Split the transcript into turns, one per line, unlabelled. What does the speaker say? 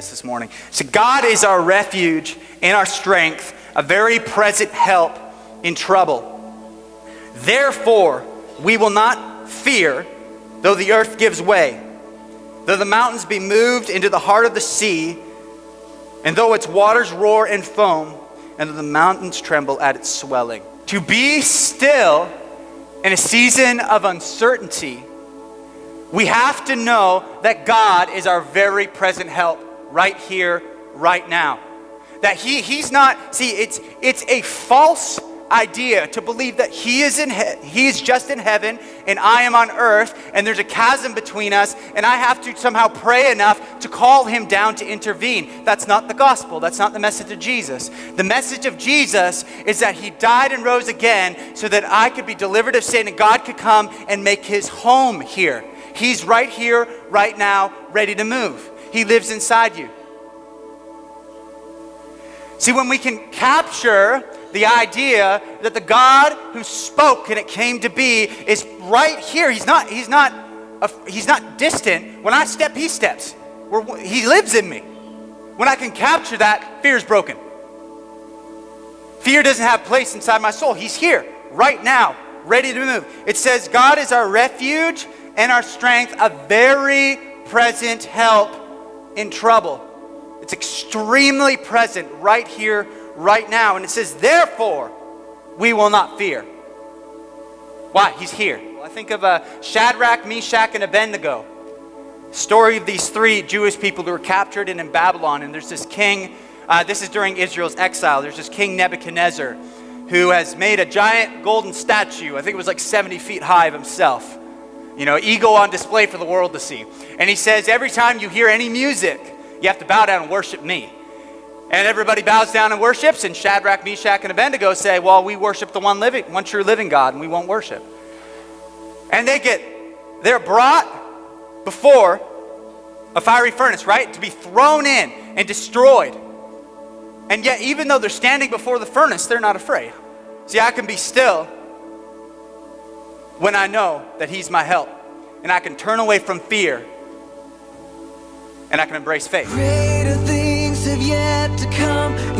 this morning. So God is our refuge and our strength, a very present help in trouble. Therefore, we will not fear, though the earth gives way, though the mountains be moved into the heart of the sea, and though its waters roar and foam, and though the mountains tremble at its swelling. To be still in a season of uncertainty, we have to know that God is our very present help right here, right now. That he's not, see, it's a false idea to believe that he is just in heaven and I am on earth and there's a chasm between us and I have to somehow pray enough to call him down to intervene. That's not the gospel. That's not the message of Jesus. The message of Jesus is that he died and rose again so that I could be delivered of sin and God could come and make his home here. He's right here, right now, ready to move. He lives inside you. See, when we can capture the idea that the God who spoke and it came to be is right here. He's not distant. When I step, he steps. He lives in me. When I can capture that, fear is broken. Fear doesn't have place inside my soul. He's here, right now, ready to move. It says, God is our refuge and our strength, a very present help in trouble. It's extremely present right here, right now. And it says, therefore, we will not fear. Why? He's here. I think of Shadrach, Meshach, and Abednego. Story of these three Jewish people who were captured in Babylon. And there's this king, this is during Israel's exile. There's this king Nebuchadnezzar who has made a giant golden statue. I think it was like 70 feet high of himself. You know, eagle on display for the world to see. And he says, every time you hear any music, you have to bow down and worship me. And everybody bows down and worships, and Shadrach, Meshach, and Abednego say, well, we worship the one true living God, and we won't worship. And they're brought before a fiery furnace, right? To be thrown in and destroyed. And yet, even though they're standing before the furnace, they're not afraid. See, I can be still when I know that he's my help. And I can turn away from fear. And I can embrace faith.
Greater things have yet to come.